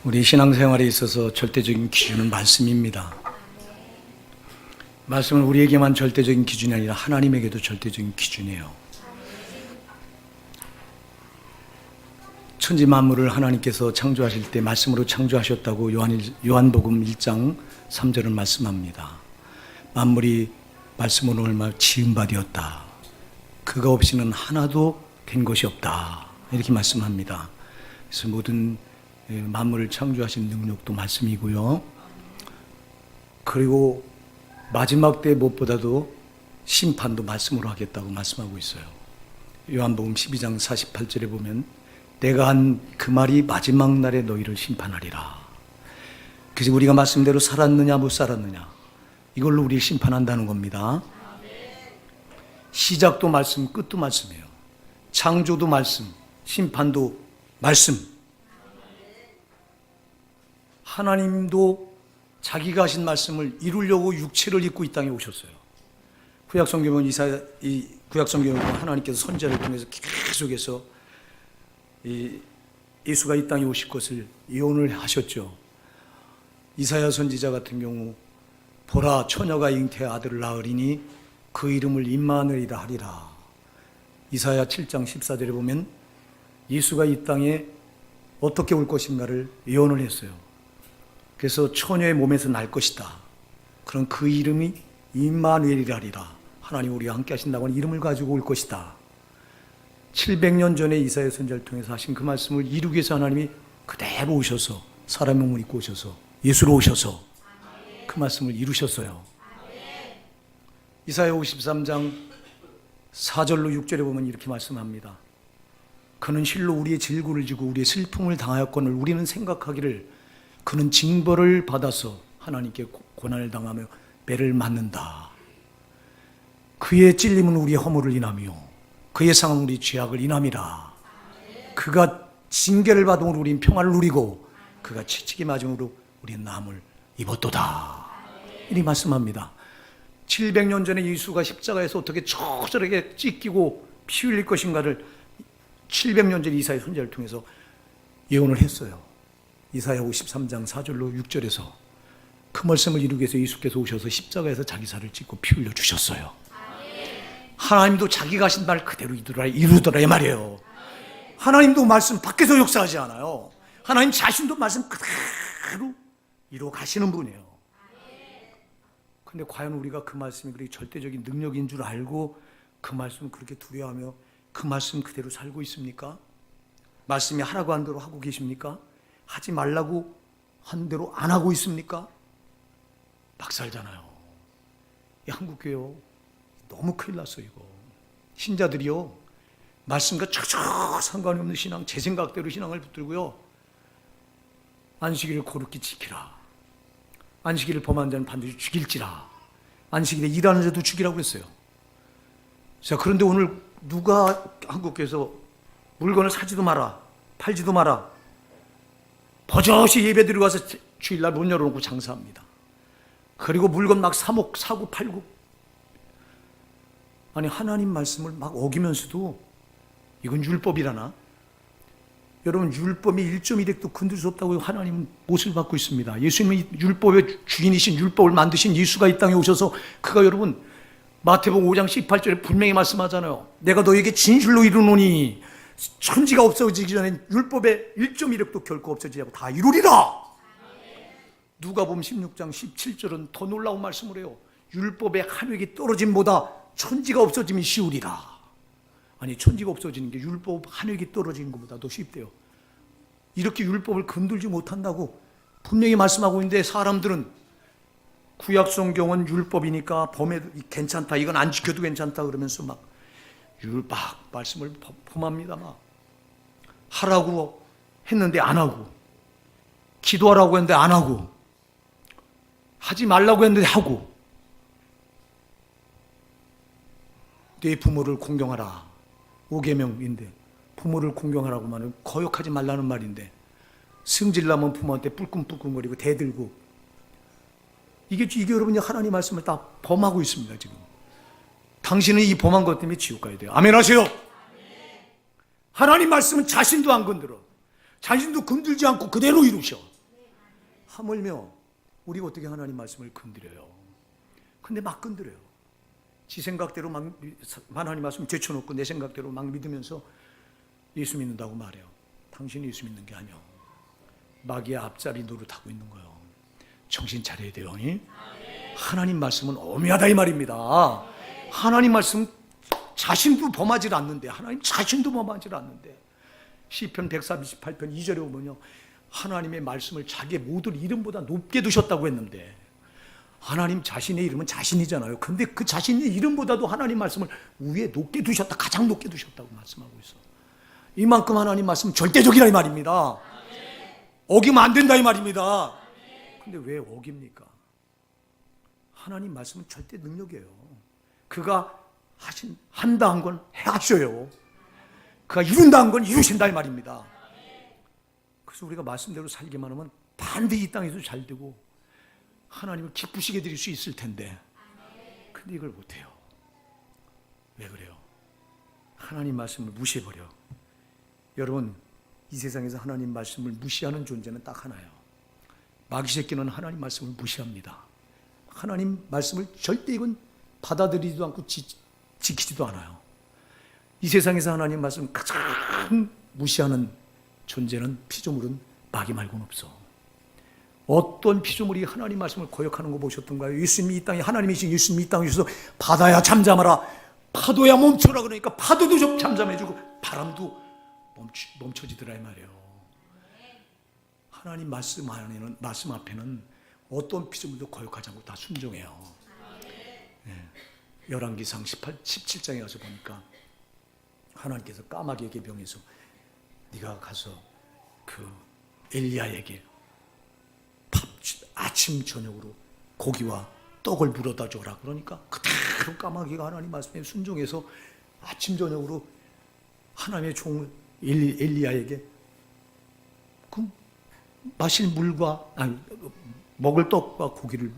우리 신앙생활에 있어서 절대적인 기준은 말씀입니다. 말씀은 우리에게만 절대적인 기준이 아니라 하나님에게도 절대적인 기준이에요. 천지 만물을 하나님께서 창조하실 때 말씀으로 창조하셨다고 요한복음 1장 3절은 말씀합니다. 만물이 말씀으로 얼마 지은 바 되었다. 그가 없이는 하나도 된 것이 없다. 이렇게 말씀합니다. 그래서 모든 만물을 창조하신 능력도 말씀이고요. 그리고 마지막 때 무엇보다도 심판도 말씀으로 하겠다고 말씀하고 있어요. 요한복음 12장 48절에 보면 내가 한 그 말이 마지막 날에 너희를 심판하리라. 그래서 우리가 말씀대로 살았느냐 못 살았느냐 이걸로 우리를 심판한다는 겁니다. 시작도 말씀, 끝도 말씀이에요. 창조도 말씀, 심판도 말씀. 하나님도 자기가 하신 말씀을 이루려고 육체를 입고 이 땅에 오셨어요. 구약성경은 구약성경은 하나님께서 선지자를 통해서 계속해서 예수가 이 땅에 오실 것을 예언을 하셨죠. 이사야 선지자 같은 경우 보라 처녀가 잉태해 아들을 낳으리니 그 이름을 임마누엘이라 하리라. 이사야 7장 14절에 보면 예수가 이 땅에 어떻게 올 것인가를 예언을 했어요. 그래서 처녀의 몸에서 날 것이다. 그럼 그 이름이 임마누엘이라 하리라. 하나님 우리와 함께 하신다고 하는 이름을 가지고 올 것이다. 700년 전에 이사야 선지자를 통해서 하신 그 말씀을 이루기 위해서 하나님이 그대로 오셔서 사람의 몸을 입고 오셔서 예수로 오셔서 그 말씀을 이루셨어요. 이사야 53장 4절로 6절에 보면 이렇게 말씀합니다. 그는 실로 우리의 질구를 지고 우리의 슬픔을 당하였거늘 우리는 생각하기를 그는 징벌을 받아서 하나님께 고난을 당하며 매를 맞는다. 그의 찔림은 우리의 허물을 인하며 그의 상함은 우리 죄악을 인함이라. 그가 징계를 받음으로 우리는 평안을 누리고 그가 채찍이 맞음으로 우리는 나음을 입었도다. 이렇게 말씀합니다. 700년 전에 예수가 십자가에서 어떻게 처절하게 찢기고 피 흘릴 것인가를 700년 전 이사야 선지자를 통해서 예언을 했어요. 이사야 53장 4절로 6절에서 그 말씀을 이루기 위해서 예수께서 오셔서 십자가에서 자기 살을 찢고 피 흘려 주셨어요. 하나님도 자기가 하신 말 그대로 이루더라 이 말이에요. 하나님도 말씀 밖에서 역사하지 않아요. 하나님 자신도 말씀 그대로 이루어 가시는 분이에요. 근데 과연 우리가 그 말씀이 그렇게 절대적인 능력인 줄 알고 그 말씀을 그렇게 두려워하며 그 말씀 그대로 살고 있습니까? 말씀이 하라고 한 대로 하고 계십니까? 하지 말라고 한 대로 안 하고 있습니까? 막 살잖아요. 이 한국교회요 너무 큰일 났어. 이거 신자들이요 말씀과 전혀 상관이 없는 신앙, 제 생각대로 신앙을 붙들고요 안식일을 거룩히 지키라, 안식일을 범한 자는 반드시 죽일지라, 안식일에 일하는 자도 죽이라고 했어요. 자, 그런데 오늘 누가 한국교회에서 물건을 사지도 마라, 팔지도 마라, 버젓이 예배드리고 와서 주일날 문 열어놓고 장사합니다. 그리고 물건 막 사고 팔고. 아니 하나님 말씀을 막 어기면서도 이건 율법이라나? 여러분 율법이 1.1획도 건들 수 없다고 하나님은 못을 받고 있습니다. 예수님이 율법의 주인이신 율법을 만드신 예수가 이 땅에 오셔서 그가 여러분 마태복음 5장 18절에 분명히 말씀하잖아요. 내가 너에게 진실로 이루노니 천지가 없어지기 전에 율법의 1.1획도 결코 없어지지 않고 다 이루리라. 누가복음 16장 17절은 더 놀라운 말씀을 해요. 율법의 한 획이 떨어짐보다 천지가 없어짐이 쉬우리라. 아니 천지가 없어지는 게 율법 한 획이 떨어지는 것보다 더 쉽대요. 이렇게 율법을 건들지 못한다고 분명히 말씀하고 있는데 사람들은 구약성경은 율법이니까 범해도 괜찮다, 이건 안 지켜도 괜찮다 그러면서 막 말씀을 범합니다. 막 하라고 했는데 안 하고, 기도하라고 했는데 안 하고, 하지 말라고 했는데 하고. 네 부모를 공경하라 5계명인데 부모를 공경하라고 말은 거역하지 말라는 말인데 승질나면 부모한테 뿔끔뿔끔거리고 대들고 이게 여러분이 하나님 말씀을 다 범하고 있습니다. 지금 당신은 이 범한 것 때문에 지옥 가야 돼요. 아멘 하세요. 하나님 말씀은 자신도 안 건드려. 자신도 건들지 않고 그대로 이루셔. 하물며 우리가 어떻게 하나님 말씀을 건드려요? 근데 막 건드려요. 지 생각대로 막 하나님 말씀 제쳐놓고 내 생각대로 막 믿으면서 예수 믿는다고 말해요. 당신이 예수 믿는 게 아니요, 마귀의 앞자리 노릇하고 있는 거예요. 정신 차려야 돼요. 하나님 말씀은 오묘하다 이 말입니다. 하나님 말씀 자신도 범하지 않는데, 하나님 자신도 범하지 않는데, 시편 148편 2절에 보면요, 하나님의 말씀을 자기의 모든 이름보다 높게 두셨다고 했는데, 하나님 자신의 이름은 자신이잖아요. 근데 그 자신의 이름보다도 하나님 말씀을 위에 높게 두셨다, 가장 높게 두셨다고 말씀하고 있어. 이만큼 하나님 말씀은 절대적이라 이 말입니다. 어기면 안 된다 이 말입니다. 근데 왜 어깁니까? 하나님 말씀은 절대 능력이에요. 그가 한다 한 건 해하셔요. 그가 이룬다 한 건 이루신다 이 말입니다. 그래서 우리가 말씀대로 살기만 하면 반드시 이 땅에서 잘 되고 하나님을 기쁘시게 드릴 수 있을 텐데, 근데 이걸 못해요. 왜 그래요? 하나님 말씀을 무시해버려. 여러분, 이 세상에서 하나님 말씀을 무시하는 존재는 딱 하나예요. 마귀 새끼는 하나님 말씀을 무시합니다. 하나님 말씀을 절대 이건 받아들이지도 않고 지키지도 않아요. 이 세상에서 하나님 말씀을 가장 무시하는 존재는, 피조물은 마귀 말고는 없어. 어떤 피조물이 하나님 말씀을 거역하는 거 보셨던가요? 예수님이 이 땅에, 하나님이신 예수님이 이 땅에 오셔서 바다야 잠잠하라, 파도야 멈춰라 그러니까 파도도 좀 잠잠해지고 바람도 멈춰지더라 이 말이에요. 하나님 말씀 앞에는 어떤 피조물도 거역하지 않고 다 순종해요. 열왕기상 17장에 가서 보니까 하나님께서 까마귀에게 명해서 네가 가서 그 엘리야에게 아침 저녁으로 고기와 떡을 물어다 줘라 그러니까 그대로 까마귀가 하나님 말씀에 순종해서 아침 저녁으로 하나님의 종 엘리야에게 그 마실 물과 먹을 떡과 고기를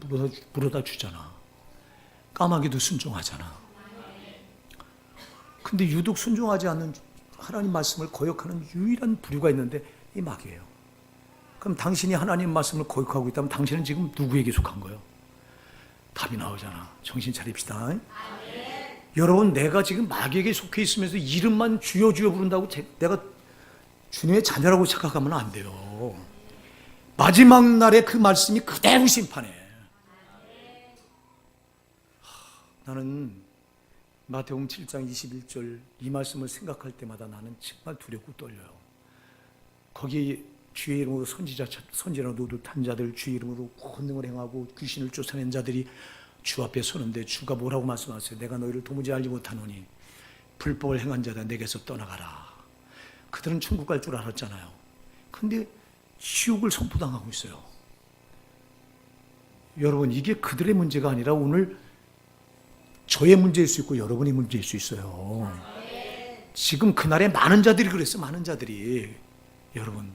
물어다 주잖아. 까마귀도 순종하잖아. 근데 유독 순종하지 않는, 하나님 말씀을 거역하는 유일한 부류가 있는데 이 마귀예요. 그럼 당신이 하나님 말씀을 거역하고 있다면 당신은 지금 누구에게 속한 거예요? 답이 나오잖아. 정신 차립시다. 여러분, 내가 지금 마귀에게 속해 있으면서 이름만 주여 주여 부른다고 내가 주님의 자녀라고 착각하면 안 돼요. 마지막 날에 그 말씀이 그대로 심판해. 나는 마태복음 7장 21절 이 말씀을 생각할 때마다 나는 정말 두렵고 떨려요. 거기 주의 이름으로 선지자 노릇한 자들, 주의 이름으로 권능을 행하고 귀신을 쫓아낸 자들이 주 앞에 서는데 주가 뭐라고 말씀하세요? 내가 너희를 도무지 알지 못하노니 불법을 행한 자다 내게서 떠나가라. 그들은 천국 갈 줄 알았잖아요. 근데 지옥을 선포당하고 있어요. 여러분, 이게 그들의 문제가 아니라 오늘 저의 문제일 수 있고 여러분의 문제일 수 있어요. 지금 그날에 많은 자들이 그랬어요. 많은 자들이. 여러분,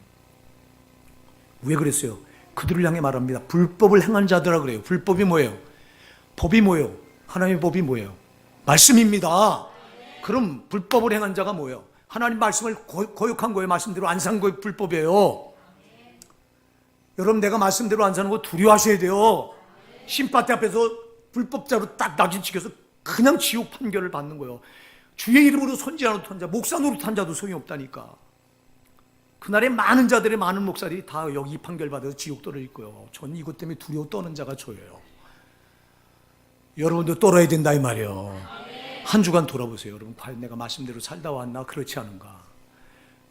왜 그랬어요? 그들을 향해 말합니다. 불법을 행한 자들아 그래요. 불법이 뭐예요? 법이 뭐예요? 하나님의 법이 뭐예요? 말씀입니다. 그럼 불법을 행한 자가 뭐예요? 하나님 말씀을 거역한 거예요. 말씀대로 안 산 거예요. 불법이에요. 여러분, 내가 말씀대로 안 사는 거 두려워하셔야 돼요. 신파대 앞에서 불법자로 딱 낙인찍혀서 그냥 지옥 판결을 받는 거예요. 주의 이름으로 선지자 노릇한 자, 목사 노릇한 자도 소용이 없다니까. 그날에 많은 자들의 많은 목사들이 다 여기 판결 받아서 지옥 떨어질 거예요. 전 이것 때문에 두려워 떠는 자가 저예요. 여러분도 떨어야 된다 이 말이에요. 한 주간 돌아보세요. 여러분, 과연 내가 말씀대로 살다 왔나? 그렇지 않은가?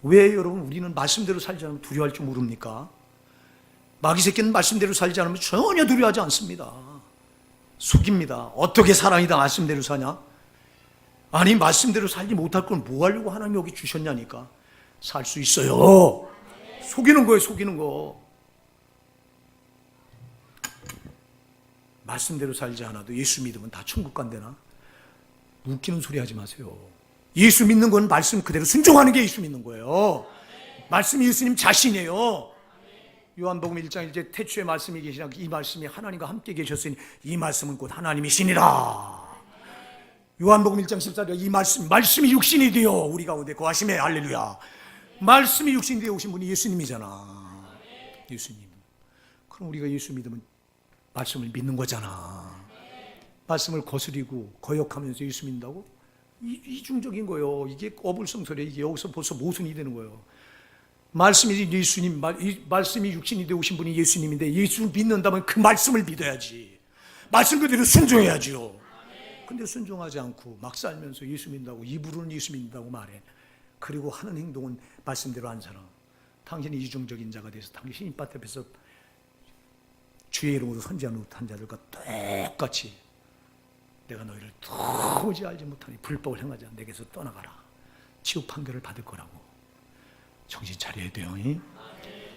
왜 여러분 우리는 말씀대로 살지 않으면 두려워할 줄 모릅니까? 마귀 새끼는 말씀대로 살지 않으면 전혀 두려워하지 않습니다. 속입니다. 어떻게 사랑이다 말씀대로 사냐? 아니, 말씀대로 살지 못할 건 뭐 하려고 하나님이 여기 주셨냐니까. 살 수 있어요. 속이는 거예요. 속이는 거. 말씀대로 살지 않아도 예수 믿으면 다 천국 간대나? 웃기는 소리 하지 마세요. 예수 믿는 건 말씀 그대로 순종하는 게 예수 믿는 거예요. 말씀이 예수님 자신이에요. 요한복음 1장 이제 태초에 말씀이 계시나 이 말씀이 하나님과 함께 계셨으니 이 말씀은 곧 하나님이시니라. 요한복음 1장 14절 이 말씀이 육신이 되어 우리 가운데 거하심에 할렐루야. 말씀이 육신이 되어 오신 분이 예수님이잖아. 예수님. 그럼 우리가 예수 믿으면 말씀을 믿는 거잖아. 말씀을 거스리고 거역하면서 예수 믿는다고? 이중적인 거예요. 이게 어불성설이에요. 이게 여기서 벌써 모순이 되는 거예요. 말씀이 예수님, 말씀이 육신이 되어 오신 분이 예수님인데 예수를 믿는다면 그 말씀을 믿어야지. 말씀 그대로 순종해야죠. 근데 순종하지 않고 막 살면서 예수 믿는다고, 입으로는 예수 믿는다고 말해. 그리고 하는 행동은 말씀대로 안 살아. 당신이 이중적인 자가 돼서 당신이 이밭 앞에서 주의 이름으로 선지하는 자들과 똑같이 내가 너희를 도무지 알지 못하니 불법을 행하지 않아 내게서 떠나가라. 지옥 판결을 받을 거라고. 정신 차려야 돼요.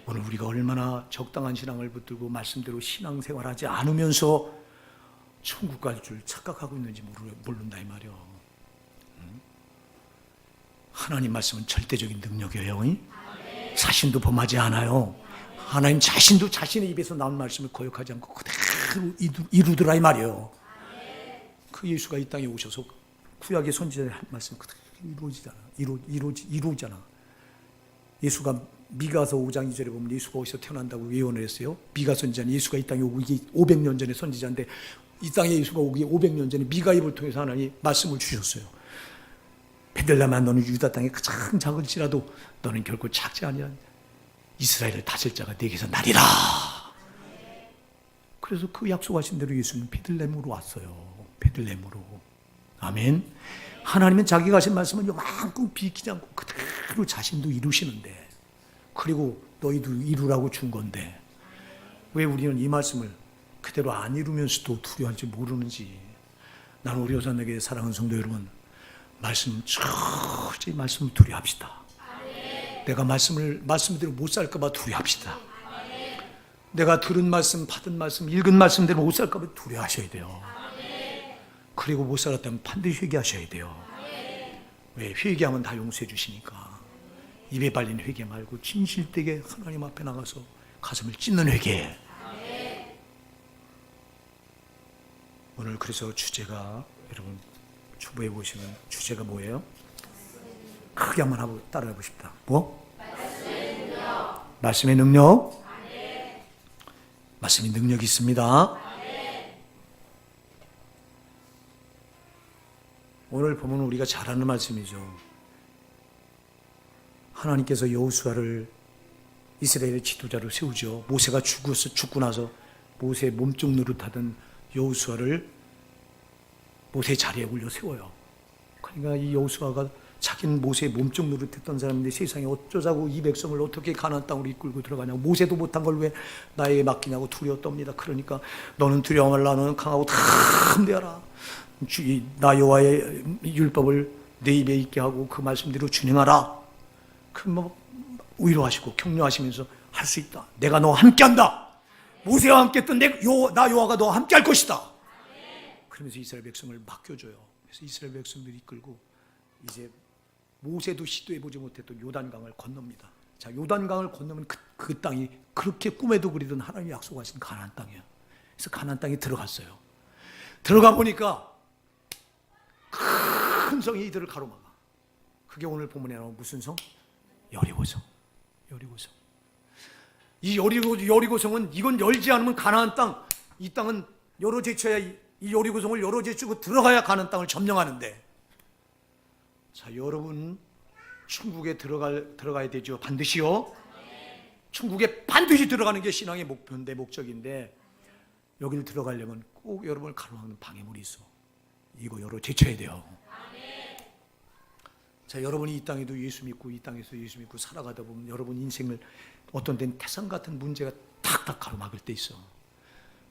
오늘 우리가 얼마나 적당한 신앙을 붙들고 말씀대로 신앙생활하지 않으면서 천국 갈 줄 착각하고 있는지 모른다 이 말이요. 하나님 말씀은 절대적인 능력이에요. 자신도 범하지 않아요. 하나님 자신도 자신의 입에서 나온 말씀을 거역하지 않고 그대로 이루더라 이 말이에요. 그 예수가 이 땅에 오셔서 구약의 선지자의 한 말씀 그대로 이루어지잖아. 예수가 미가서 5장 2절에 보면 예수가 어디서 태어난다고 예언을 했어요. 미가 선지자는 예수가 이 땅에 오기 500년 전에 선지자인데 이 땅에 예수가 오기 500년 전에 미가 입을 통해서 하나님이 말씀을 주셨어요. 베들레헴아 너는 유다 땅에 가장 작을지라도 너는 결코 작지 아니한 이스라엘을 다스릴 자가 네게서 나리라. 그래서 그 약속하신 대로 예수는 베들레헴으로 왔어요. 베들레헴으로. 아멘. 하나님은 자기가 하신 말씀은 요만큼 비키지 않고 그대로 자신도 이루시는데, 그리고 너희도 이루라고 준 건데 왜 우리는 이 말씀을 그대로 안 이루면서도 두려워할지 모르는지. 나는 우리 호산에게 사랑하는 성도 여러분, 말씀 철저히 말씀을 두려워합시다. 내가 말씀대로 못 살까봐 두려워합시다. 내가 들은 말씀, 받은 말씀, 읽은 말씀대로 못 살까봐 두려워하셔야 돼요. 그리고 못 살았다면 반드시 회개하셔야 돼요. 왜? 회개하면 다 용서해 주시니까. 입에 발린 회개 말고 진실되게 하나님 앞에 나가서 가슴을 찢는 회개. 오늘 그래서 주제가, 여러분 초보해 보시면 주제가 뭐예요? 크게 한번 하고 따라해 보십시다. 뭐? 말씀의 능력. 말씀의 능력이 있습니다. 오늘 보면 우리가 잘 아는 말씀이죠. 하나님께서 여호수아를 이스라엘의 지도자로 세우죠. 모세가 죽고 나서 모세의 몸쪽 노릇하던 여호수아를 모세의 자리에 올려 세워요. 그러니까 이 여호수아가 자기는 모세의 몸쪽 노릇했던 사람인데 세상에 어쩌자고 이 백성을 어떻게 가나안 땅으로 이끌고 들어가냐고, 모세도 못한 걸 왜 나에게 맡기냐고 두려워 떱니다. 그러니까 너는 두려워 말라, 너는 강하고 담대하라. 나 여호와의 율법을 내 입에 있게 하고 그 말씀대로 준행하라. 그 위로하시고 격려하시면서 할 수 있다. 내가 너와 함께한다. 모세와 함께했던 나 여호와가 너와 함께할 것이다. 그러면서 이스라엘 백성을 맡겨줘요. 그래서 이스라엘 백성들이 이끌고 이제 모세도 시도해보지 못했던 요단강을 건넙니다. 자, 요단강을 건너면 그 땅이 그렇게 꿈에도 그리던 하나님이 약속하신 가나안 땅이에요. 그래서 가나안 땅에 들어갔어요. 들어가 보니까 큰 성이 이들을 가로막아. 그게 오늘 본문에 나온 무슨 성? 여리고성. 여리고성. 이 여리고성은 이건 열지 않으면 가나안 땅, 이 땅은 열어 제쳐야, 이 여리고성을 열어 제치고 들어가야 가나안 땅을 점령하는데, 자, 여러분 천국에 들어가야 되죠. 반드시요. 천국에 반드시 들어가는 게 신앙의 목표인데, 목적인데, 여기를 들어가려면 꼭 여러분을 가로막는 방해물이 있어. 이거 열어 제쳐야 돼요. 자, 여러분이 이 땅에도 예수 믿고 이 땅에서 예수 믿고 살아가다 보면 여러분 인생을 어떤 데는 태산 같은 문제가 탁탁 가로막을 때 있어.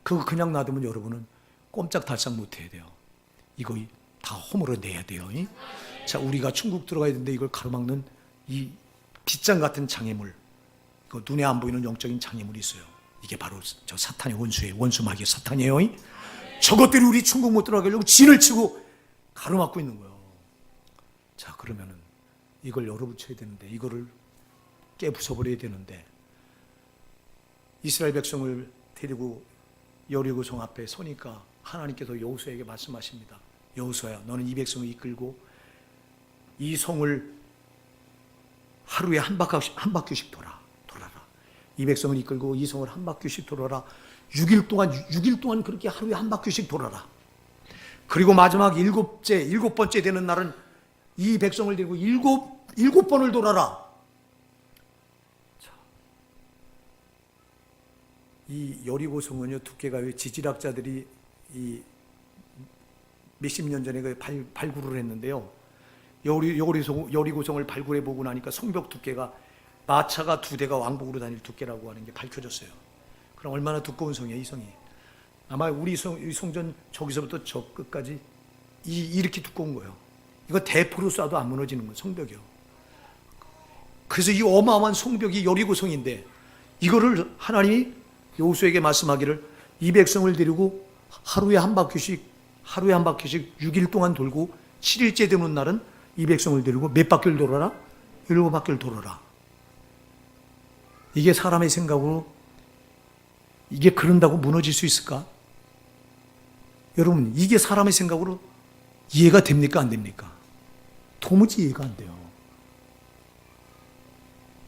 그거 그냥 놔두면 여러분은 꼼짝달싹 못 해야 돼요. 이거 다 허물어 내야 돼요. 자, 우리가 천국 들어가야 되는데 이걸 가로막는 이 빗장 같은 장애물, 그 눈에 안 보이는 영적인 장애물이 있어요. 이게 바로 저 사탄의 원수 마귀의 사탄이에요. 저것들이 우리 천국 못 들어가게 하려고 진을 치고 가로막고 있는 거예요. 자, 그러면은 이걸 열어붙여야 되는데, 이거를 깨부숴버려야 되는데, 이스라엘 백성을 데리고 여리고성 앞에 서니까 하나님께서 여호수아에게 말씀하십니다. 여호수아야, 너는 이 백성을 이끌고 이 성을 하루에 한 바퀴씩 돌아라. 이 백성을 이끌고 이 성을 한 바퀴씩 돌아라. 6일 동안 그렇게 하루에 한 바퀴씩 돌아라. 그리고 마지막 일곱 번째 되는 날은 이 백성을 데리고 일곱 번을 돌아라. 자, 이 여리고 성은요, 두께가 지질학자들이 이 몇십 년 전에 발굴을 했는데요. 여리고 성을 발굴해 보고 나니까 성벽 두께가 마차가 2대가 왕복으로 다닐 두께라고 하는 게 밝혀졌어요. 그럼 얼마나 두꺼운 성이에요, 이 성이. 아마 우리 성전 저기서부터 저 끝까지 이렇게 두꺼운 거예요. 이거 대포로 쏴도 안 무너지는 거예요, 성벽이요. 그래서 이 어마어마한 성벽이 여리고성인데, 이거를 하나님이 여호수아에게 말씀하기를 이 백성을 데리고 하루에 한 바퀴씩 6일 동안 돌고 7일째 되는 날은 이 백성을 데리고 몇 바퀴를 돌아라? 7바퀴를 돌아라. 이게 사람의 생각으로 이게 그런다고 무너질 수 있을까? 여러분, 이게 사람의 생각으로 이해가 됩니까? 안 됩니까? 도무지 이해가 안 돼요.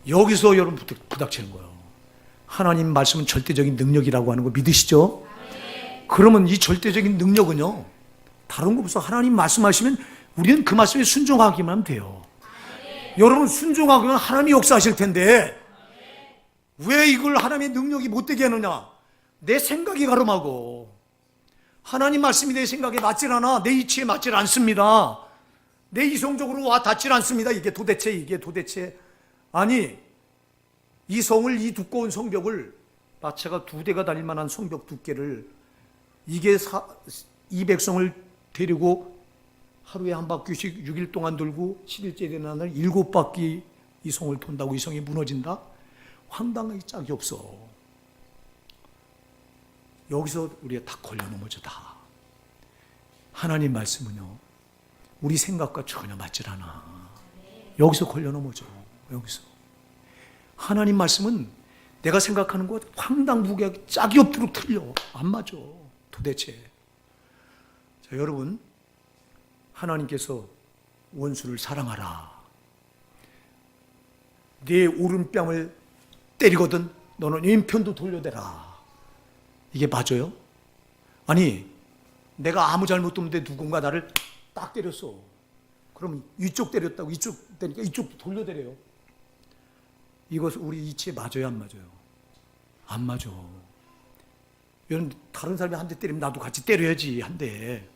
여기서 여러분 부닥치는 거예요. 하나님 말씀은 절대적인 능력이라고 하는 거 믿으시죠? 그러면 이 절대적인 능력은요, 다른 것보다 하나님 말씀하시면 우리는 그 말씀에 순종하기만 하면 돼요. 여러분, 순종하기만 하나님이 역사하실 텐데 왜 이걸 하나님의 능력이 못되게 하느냐? 내 생각이 가름하고, 하나님 말씀이 내 생각에 맞질 않아. 내 이치에 맞질 않습니다. 내 이성적으로 와 닿질 않습니다. 이게 도대체 아니, 이 성을, 이 두꺼운 성벽을, 마차가 2대가 다닐 만한 성벽 두께를 이 백성을 데리고 하루에 한 바퀴씩 6일 동안 돌고 7일째 되는 날 7바퀴 이 성을 돈다고 이 성이 무너진다? 황당하기 짝이 없어. 여기서 우리가 다 걸려 넘어져. 다 하나님 말씀은요, 우리 생각과 전혀 맞질 않아. 여기서 걸려 넘어져. 여기서 하나님 말씀은 내가 생각하는 것 황당무계하게 짝이 없도록 틀려. 안 맞아 도대체. 자, 여러분, 하나님께서 원수를 사랑하라. 네 오른뺨을 때리거든 너는 왼편도 돌려대라. 이게 맞아요? 아니, 내가 아무 잘못도 없는데 누군가 나를 딱 때렸어. 그러면 이쪽 때렸다고 이쪽 때리니까 이쪽도 돌려대래요. 이것 우리 이치에 맞아요, 안 맞아요? 안 맞아. 여러분, 다른 사람이 한 대 때리면 나도 같이 때려야지, 한 대.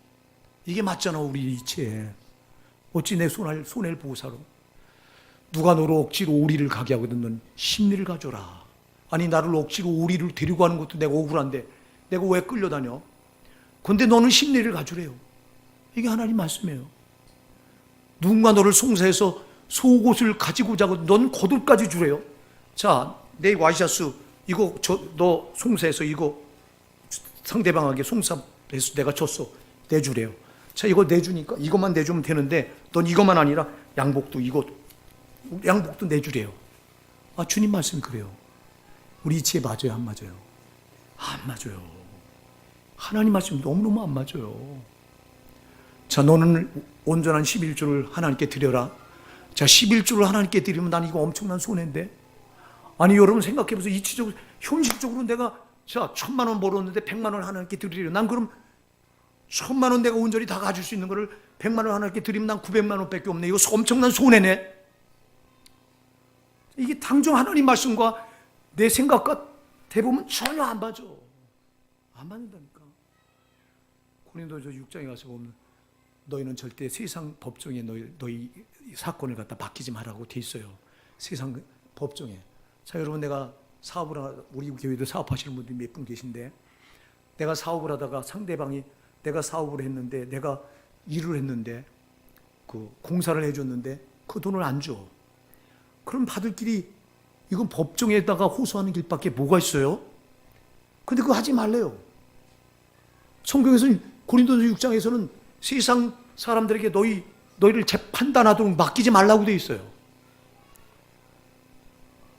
이게 맞잖아, 우리 이치에. 어찌 내 손해를 보고 살아? 누가 너를 억지로 오리를 가게 하거든 넌 심리를 가져라. 아니, 나를 억지로 오리를 데리고 가는 것도 내가 억울한데 내가 왜 끌려다녀? 근데 너는 심리를 가주래요. 이게 하나님 말씀이에요. 누군가 너를 송사해서 속옷을 가지고자 하거든 넌 겉옷까지 주래요. 자, 내 와이셔츠 이거 너 송사해서 이거 상대방에게 송사해서 내가 줬어. 내주래요. 자, 이거 내주니까 이것만 내주면 되는데 넌 이것만 아니라 양복도 내주래요. 아, 주님 말씀이 그래요. 우리 이치에 맞아요, 안 맞아요? 안 맞아요. 하나님 말씀 너무너무 안 맞아요. 자, 너는 온전한 11조를 하나님께 드려라. 자, 11조를 하나님께 드리면 난 이거 엄청난 손해인데. 아니, 여러분 생각해보세요. 이치적으로, 현실적으로 내가 1,000만 원 벌었는데 100만 원 하나님께 드리려. 난 그럼 1,000만 원 내가 온전히 다 가질 수 있는 거를 100만 원 하나님께 드리면 난 900만 원밖에 없네. 이거 엄청난 손해네. 이게 당장 하나님 말씀과 내 생각과 대보면 전혀 안 맞아. 안 맞는다니까. 고린도서 6장에 가서 보면 너희는 절대 세상 법정에 너희 사건을 갖다 맡기지 말라고 돼 있어요. 세상 법정에. 자, 여러분, 내가 우리 교회도 사업하시는 분들이 몇 분 계신데, 내가 사업을 하다가 상대방이 내가 사업을 했는데, 내가 일을 했는데, 그 공사를 해줬는데 그 돈을 안 줘. 그럼 받을 길이 이건 법정에다가 호소하는 길밖에 뭐가 있어요? 근데 그거 하지 말래요. 성경에서는 고린도서 6장에서는 세상 사람들에게 너희를 재판단하도록 맡기지 말라고 되어 있어요.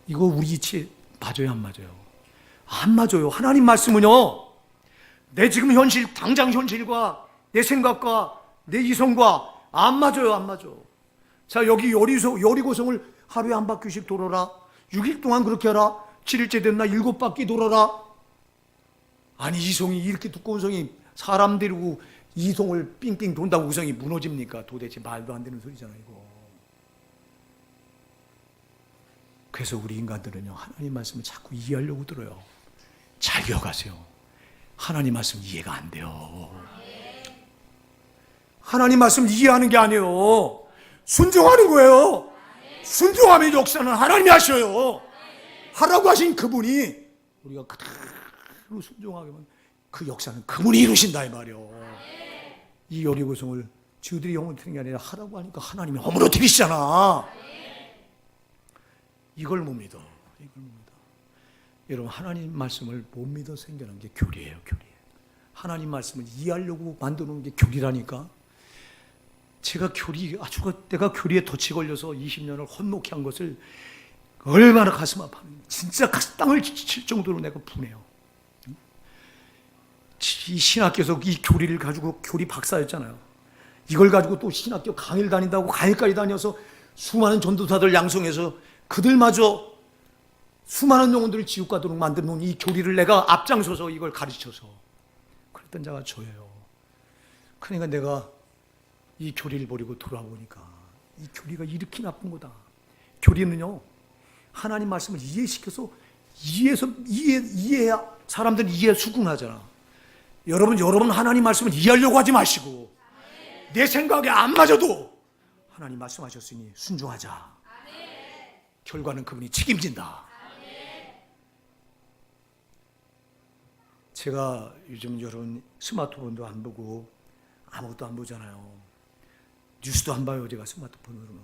이거 우리 이치에 맞아요, 안 맞아요? 안 맞아요. 하나님 말씀은요, 내 지금 당장 현실과 내 생각과 내 이성과 안 맞아요, 안 맞아. 자, 여기 여리고성을 하루에 한 바퀴씩 돌아라. 6일 동안 그렇게 하라. 7일째 됐나 7바퀴 돌아라. 아니 이송이 이렇게 두꺼운 성이 사람 데리고 이송을 삥삥 돈다고 그 성이 무너집니까? 도대체 말도 안 되는 소리잖아 이거. 그래서 우리 인간들은요 하나님 말씀을 자꾸 이해하려고 들어요. 잘 기억하세요. 하나님 말씀 이해가 안 돼요. 하나님 말씀 이해하는 게 아니에요. 순종하는 거예요. 순종하면 역사는 하나님이 하셔요. 하라고 하신 그분이 우리가 그대로 순종하게 하면 그 역사는 그분이 이루신다 이 말이에요. 이 여리고성을 저들이 허물뜨린 게 아니라 하라고 하니까 하나님이 허물어뜨리시잖아. 이걸 못 믿어. 여러분 하나님 말씀을 못 믿어 생겨난 게 교리예요. 교리. 하나님 말씀을 이해하려고 만들어 놓은 게 교리라니까. 내가 교리에 덫이 걸려서 20년을 혼목해 한 것을 얼마나 가슴 아파하는지, 진짜 땅을 칠 정도로 내가 분해요. 이 신학교에서 이 교리를 가지고 교리 박사였잖아요. 이걸 가지고 또 신학교 강의를 다닌다고 강의까지 다녀서 수많은 전도사들 양성해서 그들마저 수많은 영혼들을 지옥 가도록 만들어 놓은 이 교리를 내가 앞장서서 이걸 가르쳐서 그랬던 자가 저예요. 그러니까 내가 이 교리를 버리고 돌아보니까 이 교리가 이렇게 나쁜 거다. 교리는요 하나님 말씀을 이해시켜서 이해해야 사람들은 이해에 수긍하잖아. 여러분 하나님 말씀을 이해하려고 하지 마시고 내 생각에 안 맞아도 하나님 말씀하셨으니 순종하자. 결과는 그분이 책임진다. 제가 요즘 여러분 스마트폰도 안 보고 아무것도 안 보잖아요. 뉴스도 안 봐요. 제가 스마트폰으로는.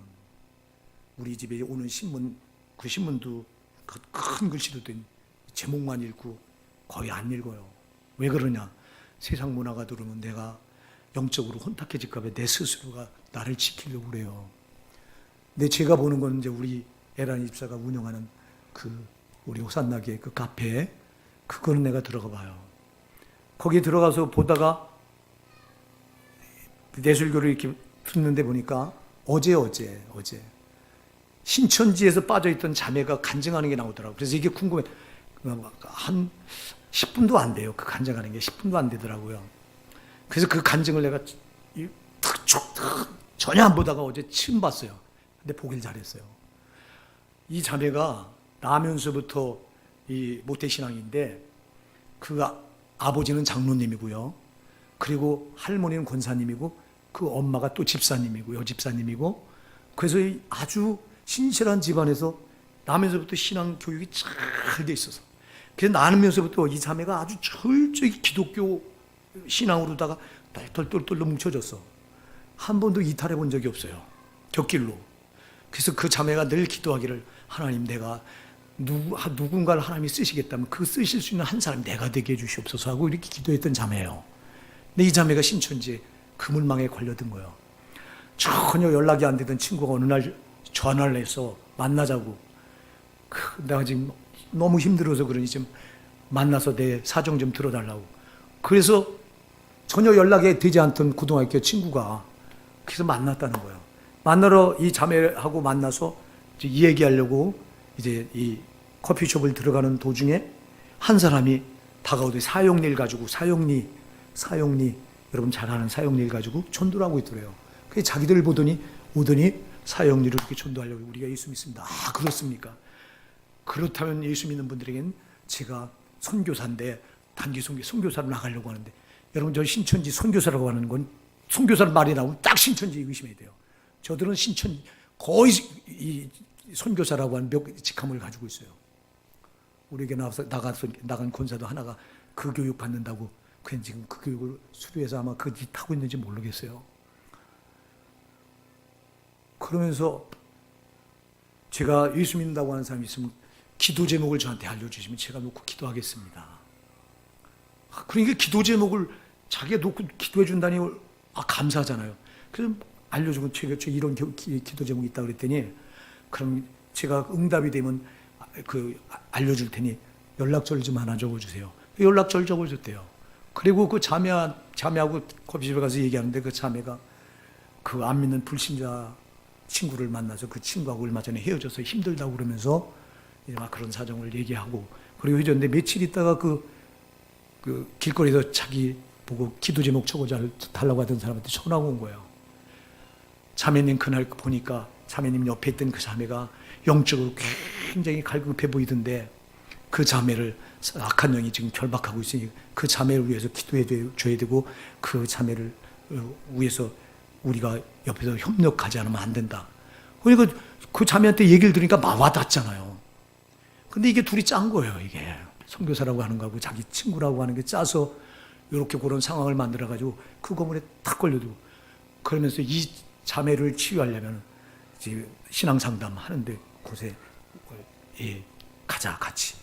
우리 집에 오는 신문, 그 신문도 큰 글씨로 된 제목만 읽고 거의 안 읽어요. 왜 그러냐? 세상 문화가 들어오면 내가 영적으로 혼탁해질까 봐 내 스스로가 나를 지키려고 그래요. 근데 제가 보는 건 이제 우리 에란이 집사가 운영하는 그 우리 호산나게 그 카페, 그거는 내가 들어가 봐요. 거기 들어가서 보다가 예술교를 이렇게 듣는데 보니까 어제 신천지에서 빠져있던 자매가 간증하는 게 나오더라고요. 그래서 이게 궁금해. 한 10분도 안 돼요. 그 간증하는 게 10분도 안 되더라고요. 그래서 그 간증을 내가 전혀 안 보다가 어제 처음 봤어요. 근데 보길 잘했어요. 이 자매가 나면서부터 이 모태신앙인데 그 아버지는 장로님이고요. 그리고 할머니는 권사님이고 그 엄마가 또 집사님이고요. 집사님이고 그래서 아주 신실한 집안에서 나면서부터 신앙 교육이 잘 돼 있어서 그래서 나면서부터 이 자매가 아주 철저히 기독교 신앙으로다가 똘똘똘 뭉쳐졌어. 한 번도 이탈해 본 적이 없어요. 곁길로. 그래서 그 자매가 늘 기도하기를 하나님 내가 누군가를 하나님이 쓰시겠다면 그 쓰실 수 있는 한 사람이 내가 되게 해주시옵소서 하고 이렇게 기도했던 자매예요. 근데 이 자매가 신천지에 그물망에 걸려든 거예요. 전혀 연락이 안 되던 친구가 어느 날 전화를 해서 만나자고. 내가 지금 너무 힘들어서 그러니 좀 만나서 내 사정 좀 들어달라고. 그래서 전혀 연락이 되지 않던 고등학교 친구가 그래서 만났다는 거예요. 만나러 이 자매하고 만나서 이제 이 얘기하려고 이제 이 커피숍을 들어가는 도중에 한 사람이 다가오더니 사형리를 가지고 사형리 여러분 잘 아는 사형리를 가지고 전도를 하고 있더래요. 그래서 자기들 오더니 사형리를 이렇게 전도하려고 우리가 예수 믿습니다. 아 그렇습니까? 그렇다면 예수 믿는 분들에겐 제가 선교사인데 단기 선교사로 나가려고 하는데 여러분 저 신천지 선교사라고 하는 건 선교사를 말이 나오면 딱 신천지 의심해야 돼요. 저들은 거의 이 선교사라고 하는 직함을 가지고 있어요. 우리에게 나간 권사도 하나가 그 교육 받는다고 그냥 지금 그 교육을 수료해서 아마 그 짓 하고 있는지 모르겠어요. 그러면서 제가 예수 믿는다고 하는 사람이 있으면 기도 제목을 저한테 알려주시면 제가 놓고 기도하겠습니다. 그러니까 기도 제목을 자기가 놓고 기도해 준다니 감사하잖아요. 그래서 알려주면 제가 이런 기도 제목이 있다고 그랬더니 그럼 제가 응답이 되면 알려줄 테니 연락처를 좀 하나 적어주세요. 연락처를 적어줬대요. 그리고 그 자매하고 커피숍에 가서 얘기하는데 그 자매가 그 안 믿는 불신자 친구를 만나서 그 친구하고 얼마 전에 헤어져서 힘들다고 그러면서 이제 막 그런 사정을 얘기하고, 그리고 해줬는데 며칠 있다가 그 길거리에서 자기 보고 기도 제목 달라고 하던 사람한테 전화가 온 거예요. 자매님 그날 보니까 자매님 옆에 있던 그 자매가 영적으로 굉장히 갈급해 보이던데 그 자매를 악한 영이 지금 결박하고 있으니 그 자매를 위해서 기도해 줘야 되고 그 자매를 위해서 우리가 옆에서 협력하지 않으면 안 된다. 그러니까 그 자매한테 얘기를 들으니까 막 와닿잖아요. 근데 이게 둘이 짠 거예요. 이게 선교사라고 하는 거하고 자기 친구라고 하는 게 짜서 이렇게 그런 상황을 만들어가지고 그 건물에 탁 걸려도, 그러면서 이 자매를 치유하려면 이제 신앙 상담 하는데 곳에 가자 같이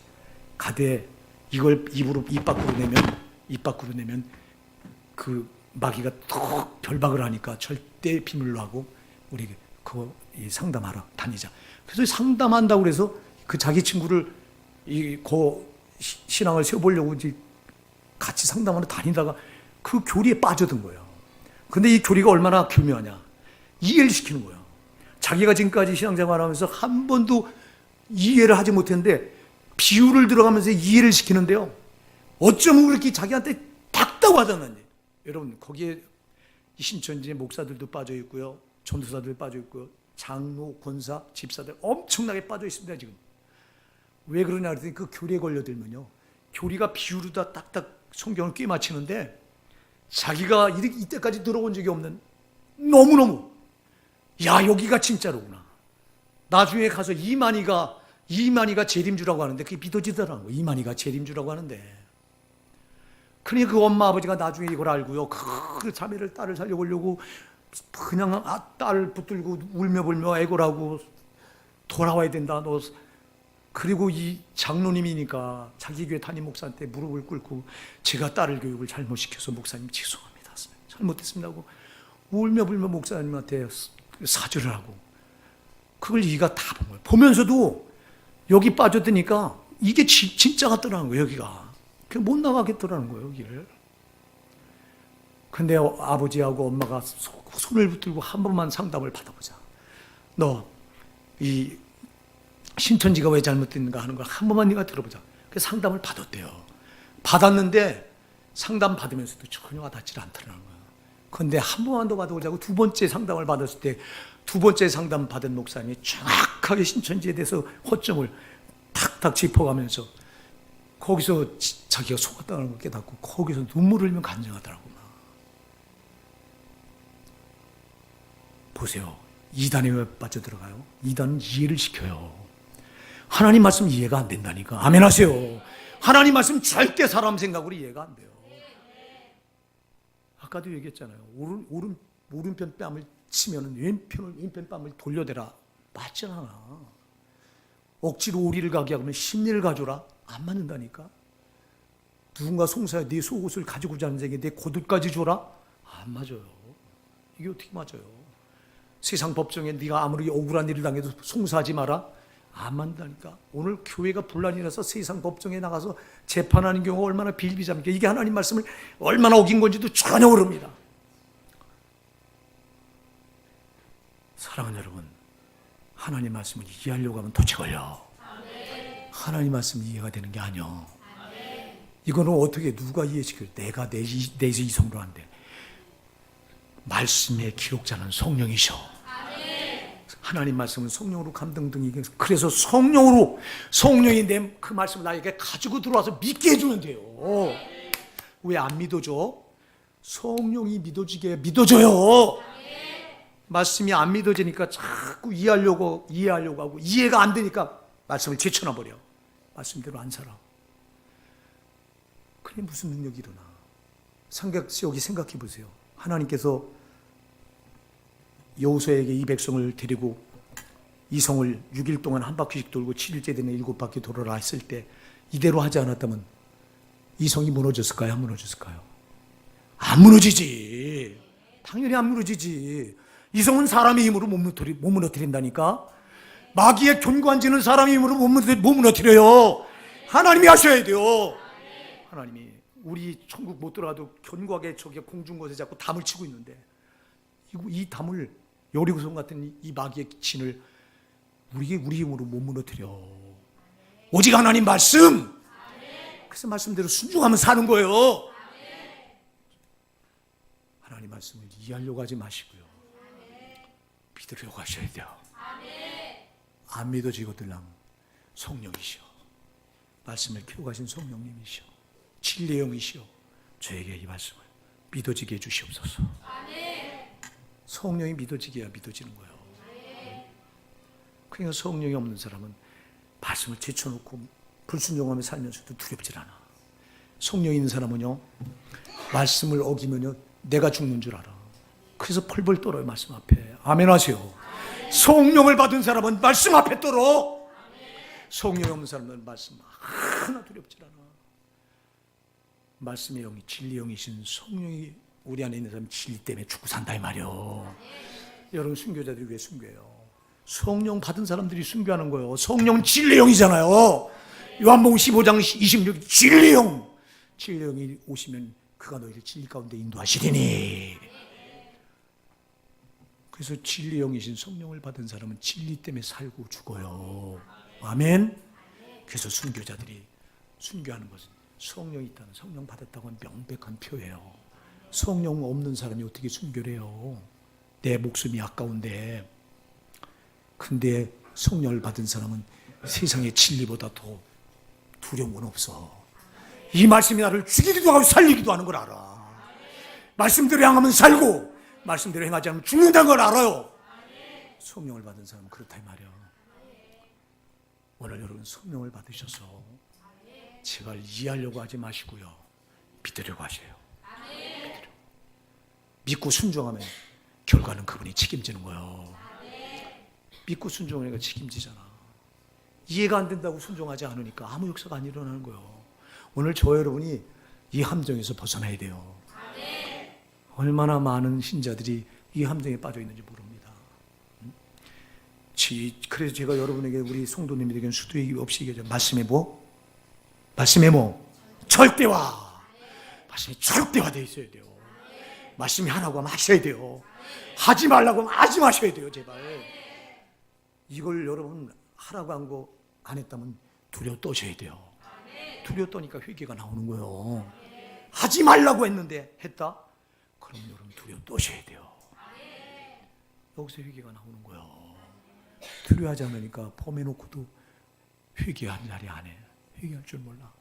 가되 이걸 입 밖으로 내면 그 마귀가 더 결박을 하니까 절대 비밀로 하고 우리 그거 상담하러 다니자. 그래서 상담한다고 그래서 그 자기 친구를 신앙을 세워보려고 이제 같이 상담하러 다니다가 그 교리에 빠져든 거예요. 근데 이 교리가 얼마나 교묘하냐. 이해를 시키는 거예요. 자기가 지금까지 신앙생활하면서 한 번도 이해를 하지 못했는데 비유를 들어가면서 이해를 시키는데요. 어쩌면 그렇게 자기한테 닥다고 하잖아요. 여러분 거기에 신천지의 목사들도 빠져 있고요. 전도사들 빠져 있고요. 장로, 권사, 집사들 엄청나게 빠져 있습니다. 지금. 왜 그러냐 그랬더니 그 교리에 걸려들면요. 교리가 비유로 다 딱딱 성경을 꿰맞히는데 자기가 이때까지 들어본 적이 없는 너무너무 여기가 진짜로구나. 나중에 가서 이만희가 재림주라고 하는데 그게 믿어지더라고요. 이만희가 재림주라고 하는데. 그러니 그 엄마 아버지가 나중에 이걸 알고요. 그 자매를 딸을 살려보려고 그냥 딸을 붙들고 울며불며 애걸하고 돌아와야 된다. 너. 그리고 이 장로님이니까 자기 교회 담임 목사한테 무릎을 꿇고 제가 딸을 교육을 잘못시켜서 목사님 죄송합니다. 잘못했습니다 하고 울며불며 목사님한테 사죄를 하고 그걸 이가 다 본 거예요. 보면서도 여기 빠져드니까 이게 진짜 같더라는 거예요. 여기가. 못 나가겠더라는 거예요. 여기를. 근데 아버지하고 엄마가 손을 붙들고 한 번만 상담을 받아보자. 너 이 신천지가 왜 잘못됐는가 하는 걸 한 번만 네가 들어보자. 그래서 상담을 받았대요. 받았는데 상담 받으면서도 전혀 와닿지 않더라는 거예요. 그런데 한 번만 더 받아보자고 두 번째 상담을 받았을 때 두 번째 상담 받은 목사님이 정확하게 신천지에 대해서 허점을 탁탁 짚어가면서 거기서 자기가 속았다는 걸 깨닫고 거기서 눈물을 흘리면 간증하더라고요. 보세요. 이단에 왜 빠져들어가요? 이단은 이해를 시켜요. 하나님 말씀 이해가 안 된다니까. 아멘 하세요. 하나님 말씀 절대 사람 생각으로 이해가 안 돼요. 아까도 얘기했잖아요. 오른편 뺨을 치면 왼편 뺨을 돌려대라. 맞지 않아. 억지로 오리를 가게 하면 심리를 가져라. 안 맞는다니까. 누군가 송사에 네 속옷을 가지고 자는 자에게 내 겉옷까지 줘라. 안 맞아요. 이게 어떻게 맞아요? 세상 법정에 네가 아무리 억울한 일을 당해도 송사하지 마라. 안 맞는다니까. 오늘 교회가 분란이 나서 세상 법정에 나가서 재판하는 경우가 얼마나 비일비재합니까? 이게 하나님 말씀을 얼마나 어긴 건지도 전혀 모릅니다. 사랑하는 여러분, 하나님 말씀을 이해하려고 하면 도체 걸려. 하나님 말씀이 이해가 되는 게 아니요. 이거는 어떻게 누가 이해시켜요? 내가 내 이성으로 한대. 말씀의 기록자는 성령이셔. 하나님 말씀은 성령으로 감동등이. 그래서 성령이 내 그 말씀을 나에게 가지고 들어와서 믿게 해주는데요. 왜 안 믿어져? 성령이 믿어줘요. 말씀이 안 믿어지니까 자꾸 이해하려고 하고 이해가 안 되니까 말씀을 제쳐놔버려. 말씀대로 안 살아. 그게 무슨 능력이 일어나? 여기 생각해 보세요. 하나님께서 여호수아에게 이 백성을 데리고 이 성을 6일 동안 한 바퀴씩 돌고 7일째 되는 7바퀴 돌아라 했을 때 이대로 하지 않았다면 이 성이 무너졌을까요? 안 무너졌을까요? 안 무너지지. 당연히 안 무너지지. 이 성은 사람의 힘으로 못 무너뜨린다니까. 마귀의 견고한지는 사람의 힘으로 못 무너뜨려요. 하나님이 하셔야 돼요. 하나님이. 우리 천국 못 들어가도 견고하게 저기 공중곳에 자꾸 담을 치고 있는데 이 담을 여리고성 같은 이 마귀의 진을 우리 힘으로 못 무너뜨려. 오직 하나님 말씀. 그래서 말씀대로 순종하면 사는 거예요. 하나님 말씀을 이해하려고 하지 마시고요. 믿으려고 하셔야 돼요. 안 믿어지거들랑 성령이시여, 말씀을 키워가신 성령님이시여, 진리의 영이시여, 저에게 이 말씀을 믿어지게 해주시옵소서. 성령이 믿어지게 해야 믿어지는 거예요. 그러니까 성령이 없는 사람은 말씀을 제쳐놓고 불순종하며 살면서도 두렵질 않아. 성령이 있는 사람은요, 말씀을 어기면요 내가 죽는 줄 알아. 그래서 펄펄 떨어요, 말씀 앞에. 아멘 하세요. 성령을 받은 사람은 말씀 앞에 떨어. 성령이 없는 사람은 말씀 하나 두렵질 않아. 말씀의 영이, 진리의 영이신 성령이 우리 안에 있는 사람은 진리 때문에 죽고 산다 이 말이에요. 여러분, 순교자들이 왜 순교해요? 성령 받은 사람들이 순교하는 거예요. 성령은 진리의 영이잖아요. 요한복음 15장 26 진리의 영. 진리의 영이 오시면 그가 너희를 진리 가운데 인도하시리니. 그래서 진리의 영이신 성령을 받은 사람은 진리 때문에 살고 죽어요. 아멘. 그래서 순교자들이 순교하는 것은 성령이 있다는, 성령 받았다고 하는 명백한 표예요. 성령 없는 사람이 어떻게 순교를 해요? 내 목숨이 아까운데. 근데 성령을 받은 사람은 세상의 진리보다 더 두려운 건 없어. 이 말씀이 나를 죽이기도 하고 살리기도 하는 걸 알아. 말씀대로 향하면 살고 말씀대로 행하지 않으면 죽는다는 걸 알아요. 성령을 받은 사람은 그렇다 이 말이야. 오늘 여러분 성령을 받으셔서 제발 이해하려고 하지 마시고요, 믿으려고 하세요. 믿고 순종하면 결과는 그분이 책임지는 거예요. 믿고 순종하니까 책임지잖아. 이해가 안 된다고 순종하지 않으니까 아무 역사가 안 일어나는 거예요. 오늘 저 여러분이 이 함정에서 벗어나야 돼요. 얼마나 많은 신자들이 이 함정에 빠져 있는지 모릅니다. 그래서 제가 여러분에게, 우리 성도님들에게는 수도 없이 얘기하죠. 말씀의 뭐? 말씀의 뭐? 절대화. 말씀이 절대화 되어 있어야 돼요. 말씀이 하라고 하면 하셔야 돼요. 하지 말라고 하면 하지 마셔야 돼요. 제발. 이걸 여러분 하라고 한 거 안 했다면 두려워 떠셔야 돼요. 두려워 떠니까 회개가 나오는 거예요. 하지 말라고 했는데 했다? 그럼 여러분 두려워 떠셔야 돼요. 여기서 회개가 나오는 거예요. 두려워하지 않으니까 범해놓고도 회개한 자리 안 해. 회개할 줄 몰라.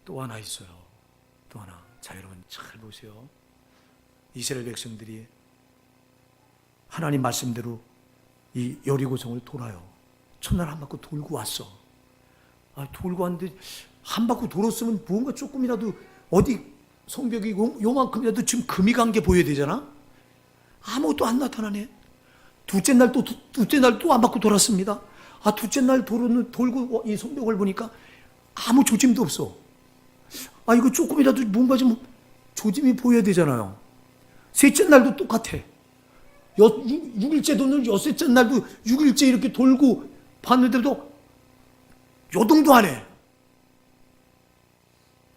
또 하나 있어요. 또 하나. 자, 여러분 잘 보세요. 이스라엘 백성들이 하나님 말씀대로 이 여리고성을 돌아요. 첫날 한 바퀴 돌고 왔어. 돌고 왔는데 한 바퀴 돌았으면 뭔가 조금이라도 어디 성벽이 요만큼이라도 지금 금이 간 게 보여야 되잖아. 아무것도 안 나타나네. 둘째 날 또 한 바퀴 돌았습니다. 둘째 날 돌고 이 성벽을 보니까 아무 조짐도 없어. 이거 조금이라도 뭔가 좀 조짐이 보여야 되잖아요. 셋째 날도 똑같아. 6일째 여섯째 날도 6일째 이렇게 돌고 봤는데도 요동도 안 해.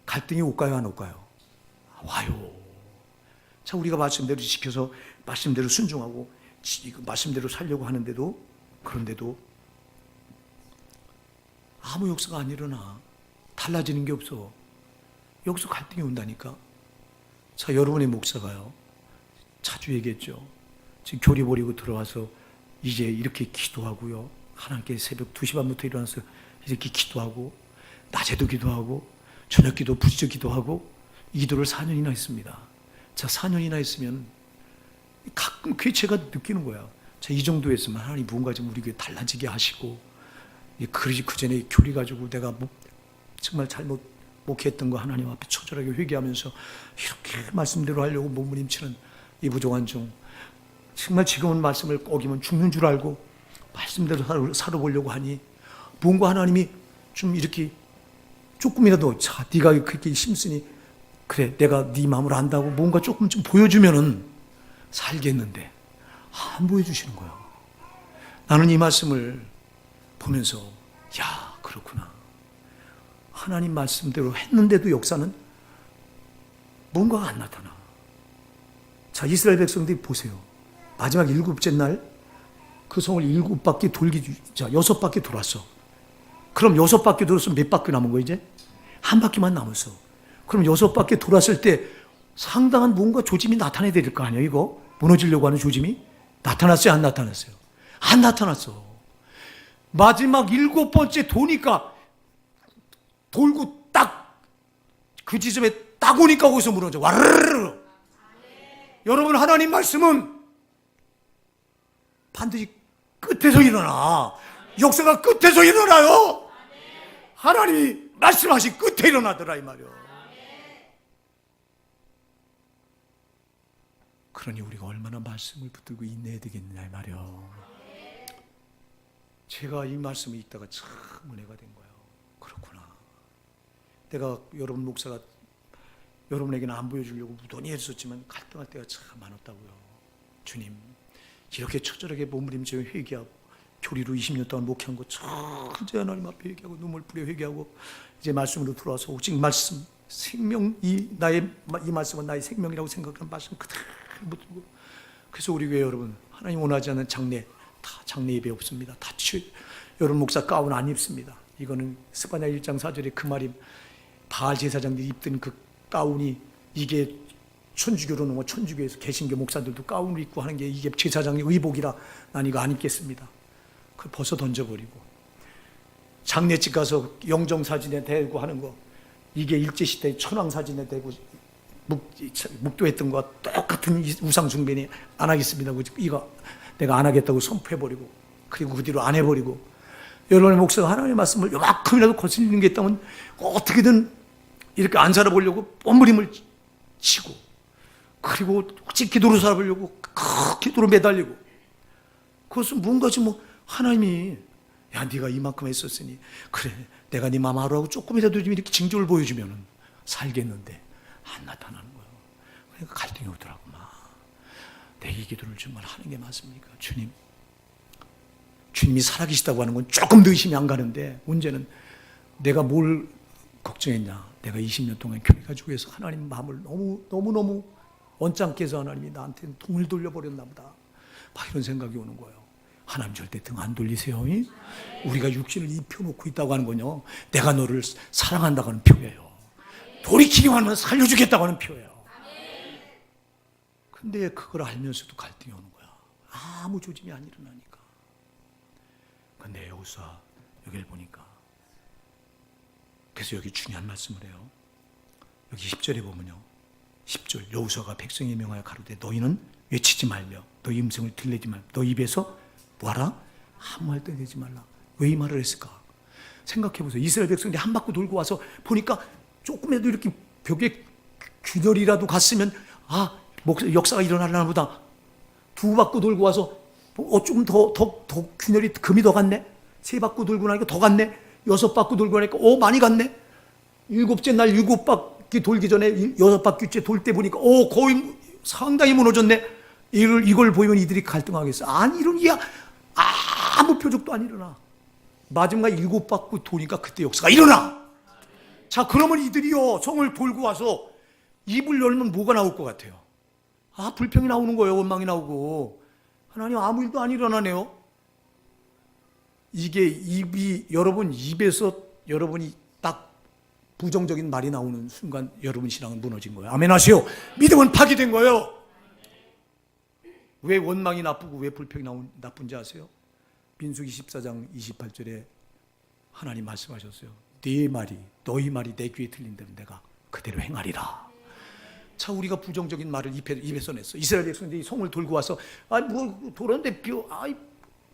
갈등이 올까요, 안 올까요? 와요. 자, 우리가 말씀대로 지켜서 말씀대로 순종하고 말씀대로 살려고 하는데도, 그런데도 아무 역사가 안 일어나. 달라지는 게 없어. 여기서 갈등이 온다니까. 자, 여러분의 목사가요, 자주 얘기했죠. 지금 교리 버리고 들어와서 이제 이렇게 기도하고요, 하나님께 새벽 2시 반부터 일어나서 이렇게 기도하고, 낮에도 기도하고, 저녁 기도, 부지저 기도하고, 이 기도를 4년이나 했습니다. 자, 4년이나 했으면 가끔 그게 제가 느끼는 거야. 자, 이 정도 했으면 하나님 무언가 좀 우리 교회 달라지게 하시고, 그 전에 교리 가지고 내가 정말 잘못 목회했던 거 하나님 앞에 처절하게 회개하면서 이렇게 말씀대로 하려고 몸부림치는 이 부족한 중, 정말 지금은 말씀을 어기면 죽는 줄 알고 말씀대로 살아보려고 하니 뭔가 하나님이 좀 이렇게 조금이라도, 자, 네가 그렇게 힘쓰니 그래, 내가 네 마음을 안다고 뭔가 조금 좀 보여주면은 살겠는데 안 보여주시는 거예요. 나는 이 말씀을 보면서, 야, 그렇구나. 하나님 말씀대로 했는데도 역사는 뭔가가 안 나타나. 자, 이스라엘 백성들이 보세요. 마지막 7째 날 그 성을 7바퀴 돌기, 자, 6바퀴 돌았어. 그럼 6바퀴 돌았으면 몇 바퀴 남은 거야, 이제? 한 바퀴만 남았어. 그럼 6바퀴 돌았을 때 상당한 뭔가 조짐이 나타나야 될 거 아니에요, 이거? 무너지려고 하는 조짐이? 나타났어요, 안 나타났어요? 안 나타났어. 마지막 7번째 도니까, 돌고 딱 그 지점에 딱 오니까 거기서 무너져. 와르르르. 여러분, 하나님 말씀은 반드시 끝에서 일어나. 역사가 끝에서 일어나요. 하나님이 말씀하신 끝에 일어나더라, 이 말이요. 그러니 우리가 얼마나 말씀을 붙들고 인내해야 되겠느냐, 이 말이요. 제가 이 말씀을 읽다가 참 은혜가 된 거예요. 그렇구나. 내가 여러분 목사가 여러분에게는 안 보여주려고 무던히 했었지만 갈등할 때가 참 많았다고요. 주님, 이렇게 처절하게 몸부림쳐 회개하고 교리로 20년 동안 목회한 거 천재 하나님 앞에 회개하고 눈물 뿌려 회개하고 이제 말씀으로 들어와서 오직 말씀, 생명, 이 말씀은 나의 생명이라고 생각하는 말씀 그대로 붙들고. 그래서 우리 교회 여러분, 하나님 원하지 않는 장례, 다 장례 예배 없습니다. 다 여러분 목사 가운 안 입습니다. 이거는 스바냐 1장 4절에 그 말이 바알 제사장들이 입던 그 가운이 이게 천주교로는 뭐 천주교에서 개신교 목사들도 가운을 입고 하는 게 이게 제사장의 의복이라 난 이거 안 입겠습니다. 그 벗어 던져버리고 장례집 가서 영정사진에 대고 하는 거 이게 일제시대 천황사진에 대고 묵도했던 거와 똑같은 우상 숭배니 안 하겠습니다. 이거 내가 안 하겠다고 선포해버리고 그리고 그 뒤로 안 해버리고 여러분의 목사가 하나님의 말씀을 요만큼이라도 거슬리는 게 있다면 어떻게든 이렇게 안 살아보려고 뻔무림을 치고 그리고 혹시 기도로 살아보려고 기도로 매달리고 그것은 뭔가 좀 하나님이 야 네가 이만큼 했었으니 그래 내가 네 마음 하루하고 조금이라도 좀 이렇게 징조를 보여주면 살겠는데 안 나타나는 거예요. 그러니까 갈등이 오더라고. 내 이 기도를 정말 하는 게 맞습니까? 주님이 살아계시다고 하는 건 조금 더 의심이 안 가는데 문제는 내가 뭘 걱정했냐. 내가 20년 동안 교회 가지고 해서 하나님 마음을 너무너무 언짢게 해서 하나님이 나한테 등을 돌려버렸나 보다. 막 이런 생각이 오는 거예요. 하나님 절대 등 안 돌리세요. 우리가 육신을 입혀놓고 있다고 하는 건요. 내가 너를 사랑한다고 하는 표예요. 돌이키기만 하면 살려주겠다고 하는 표예요. 근데 그걸 알면서도 갈등이 오는 거야. 아무 조짐이 안 일어나니까. 근데 여호수아 여기를 보니까 그래서 여기 중요한 말씀을 해요. 여기 10절에 보면요. 10절 여호수아가 백성에 명하여 가로되 너희는 외치지 말며 너희 음성을 들리지 말며 너희 입에서 뭐하라? 아무 말도 내지 말라. 왜 이 말을 했을까? 생각해보세요. 이스라엘 백성들이 한 바퀴 돌고 와서 보니까 조금이라도 이렇게 벽에 균열이라도 갔으면 역사가 일어나려나 보다. 두 바퀴 돌고 와서 조금 더 균열이 금이 더 갔네. 세 바퀴 돌고 나니까 더 갔네. 6바퀴 돌고 나니까 많이 갔네. 7째 날 7바퀴 돌기 전에 6바퀴째 돌 때 보니까 거의 상당히 무너졌네. 이걸 보이면 이들이 갈등하겠어. 아니 이런 게 아무 표적도 안 일어나. 마지막 7바퀴 도니까 그때 역사가 일어나. 자 그러면 이들이요 성을 돌고 와서 입을 열면 뭐가 나올 것 같아요? 불평이 나오는 거예요. 원망이 나오고. 하나님 아무 일도 안 일어나네요. 이게 여러분 입에서 여러분이 딱 부정적인 말이 나오는 순간 여러분 신앙은 무너진 거예요. 아멘 하세요. 믿음은 파괴된 거예요. 왜 원망이 나쁘고 왜 불평이 나쁜지 아세요? 민수기 14장 28절에 하나님 말씀하셨어요. 너희 말이 내 귀에 들린 대로 내가 그대로 행하리라. 자, 우리가 부정적인 말을 입에서 냈어. 이스라엘 백성들이 성을 돌고 와서 돌았는데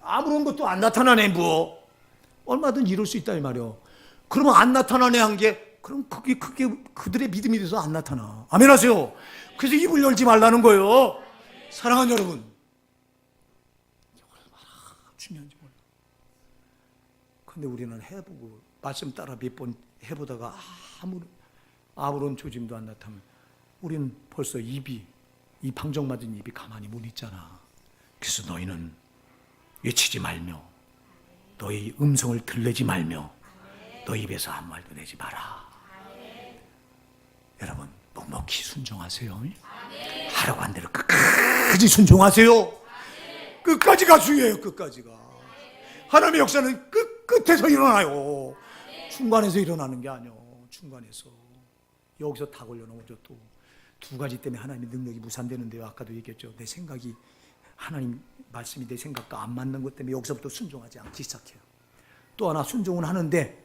아무런 것도 안 나타나네 얼마든 이럴 수 있다 이 말이요. 그러면 안 나타나네 한 게 그럼 그게 그들의 믿음이 돼서 안 나타나. 아멘 하세요. 그래서 입을 열지 말라는 거예요. 사랑하는 여러분, 중요한지 몰라. 근데 우리는 해보고 말씀 따라 몇 번 해보다가 아무런 조짐도 안 나타나면 우리는 벌써 이 방정맞은 입이 가만히 못 있잖아. 그래서 너희는 외치지 말며 너희 음성을 들리지 말며 너희 입에서 아무 말도 내지 마라. 여러분 넉넉히 순종하세요. 하라고 한 대로 끝까지 순종하세요. 끝까지가 중요해요. 끝까지가. 하나님의 역사는 끝에서 일어나요. 중간에서 일어나는 게 아니요. 중간에서. 여기서 다 걸려놓죠. 또 두 가지 때문에 하나님의 능력이 무산되는데요. 아까도 얘기했죠. 내 생각이, 하나님 말씀이 내 생각과 안 맞는 것 때문에 여기서부터 순종하지 않기 시작해요. 또 하나, 순종은 하는데,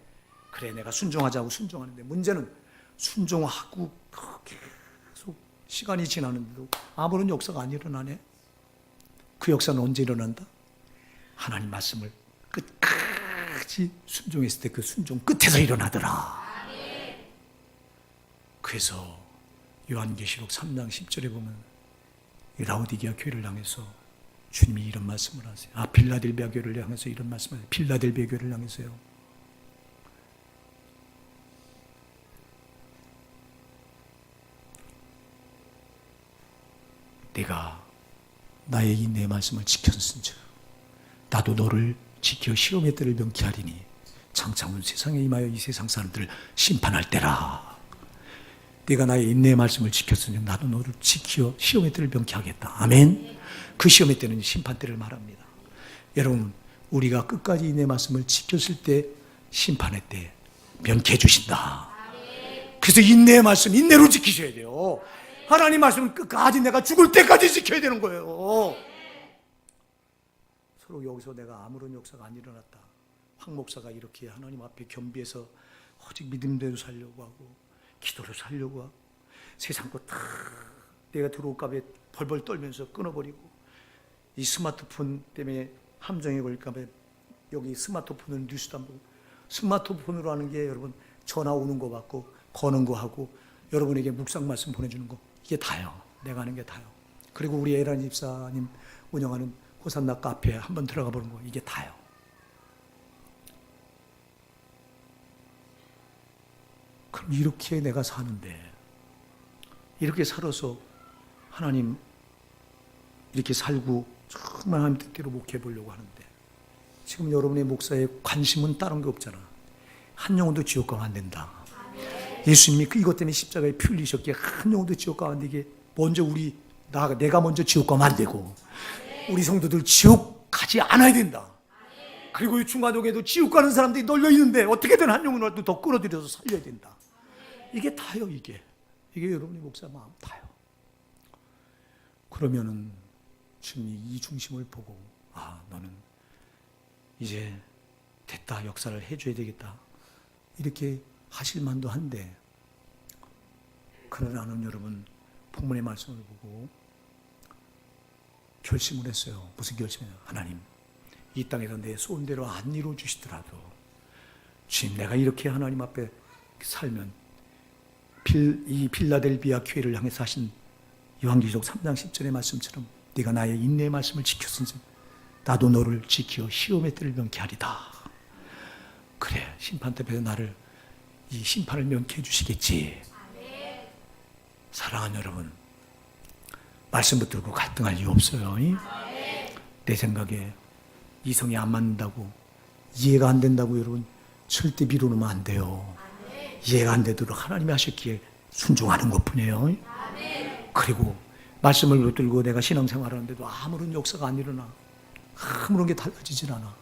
그래 내가 순종하자고 순종하는데, 문제는 순종하고 계속 시간이 지나는데도 아무런 역사가 안 일어나네. 그 역사는 언제 일어난다? 하나님 말씀을 끝까지 순종했을 때 그 순종 끝에서 일어나더라. 그래서 요한계시록 3장 10절에 보면 라오디게아 교회를 향해서 주님이 이런 말씀을 하세요. 빌라델비아 교회를 향해서 이런 말씀을 하세요. 빌라델비아 교회를 향해서요. 내가 나의 인내의 말씀을 지켰은즉 나도 너를 지켜 시험의 때를 명쾌하리니 장차온 세상에 임하여 이 세상 사람들을 심판할 때라. 네가 나의 인내의 말씀을 지켰으니 나도 너를 지켜 시험의 때를 명쾌하겠다. 아멘. 그 시험의 때는 심판 때를 말합니다. 여러분, 우리가 끝까지 인내의 말씀을 지켰을 때 심판의 때 명쾌해 주신다. 그래서 인내의 말씀 인내로 지키셔야 돼요. 하나님 말씀은 끝까지 내가 죽을 때까지 지켜야 되는 거예요. 서로 여기서 내가 아무런 역사가 안 일어났다. 황 목사가 이렇게 하나님 앞에 겸비해서 오직 믿음대로 살려고 하고 기도를 살려고 하고 세상 거 다 내가 들어올까 봐 벌벌 떨면서 끊어버리고 이 스마트폰 때문에 함정에 걸릴까 봐 여기 스마트폰은 뉴스도 안 보고 스마트폰으로 하는 게 여러분 전화 오는 거 받고 거는 거 하고 여러분에게 묵상 말씀 보내주는 거 이게 다요. 내가 하는 게 다요. 그리고 우리 에란 집사님 운영하는 호산나 카페에 한번 들어가 보는 거 이게 다요. 그럼 이렇게 내가 사는데 이렇게 살아서 하나님 이렇게 살고 정말 하나님 뜻대로 목회해 보려고 하는데 지금 여러분의 목사의 관심은 다른 게 없잖아. 한 영혼도 지옥 가면 안 된다. 예수님이 이것 때문에 십자가에 피 흘리셨기에 한 영혼도 지옥 가면 안 되게 먼저 내가 먼저 지옥 가면 안 되고 우리 성도들 지옥 가지 않아야 된다. 그리고 이 중화동에도 지옥 가는 사람들이 널려 있는데 어떻게든 한 영혼이라도 더 끌어들여서 살려야 된다. 이게 다요. 이게 여러분의 목사 마음 다요. 그러면은 주님이 이 중심을 보고 너는 이제 됐다. 역사를 해줘야 되겠다. 이렇게 하실 만도 한데 그러나 나는 여러분 본문의 말씀을 보고 결심을 했어요. 무슨 결심이에요? 하나님 이 땅에서 내 소원대로 안 이루어 주시더라도 주님 내가 이렇게 하나님 앞에 살면 이 빌라델비아 교회를 향해서 하신 요한계시록 3장 10절의 말씀처럼 네가 나의 인내의 말씀을 지켰은즉 나도 너를 지켜 시험의 때를 명쾌하리다. 그래 심판 때에서 나를 이 심판을 명쾌해 주시겠지. 사랑하는 여러분 말씀 붙들고 갈등할 이유 없어요. 내 생각에 이성이 안 맞는다고 이해가 안 된다고 여러분 절대 미루면 안 돼요. 이해가 안 되도록 하나님이 하셨기에 순종하는 것뿐이에요. 그리고 말씀을 붙들고 내가 신앙생활을 하는데도 아무런 역사가 안 일어나 아무런 게 달라지질 않아.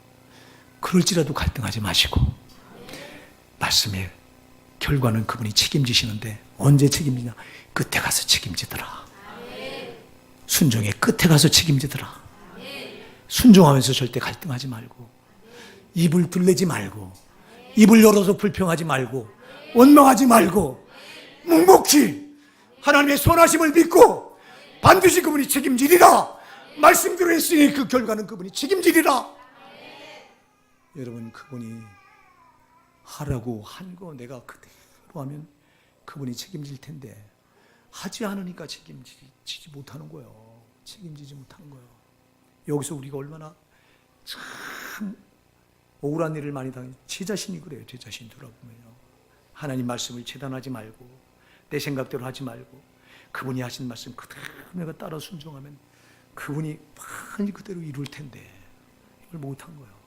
그럴지라도 갈등하지 마시고 말씀의 결과는 그분이 책임지시는데 언제 책임지냐? 끝에 가서 책임지더라. 순종의 끝에 가서 책임지더라. 순종하면서 절대 갈등하지 말고 입을 둘레지 말고 입을 열어서 불평하지 말고 원망하지 말고 묵묵히 하나님의 선하심을 믿고 반드시 그분이 책임지리라. 말씀대로 했으니 그 결과는 그분이 책임지리라. 여러분 그분이 하라고 한 거 내가 그대로 하면 그분이 책임질 텐데 하지 않으니까 책임지지 못하는 거예요. 책임지지 못하는 거예요. 여기서 우리가 얼마나 참 억울한 일을 많이 당해. 제 자신이 그래요. 제 자신 돌아보면요. 하나님 말씀을 재단하지 말고 내 생각대로 하지 말고 그분이 하신 말씀 그대로 내가 따라 순종하면 그분이 많이 그대로 이룰 텐데 이걸 못한 거예요.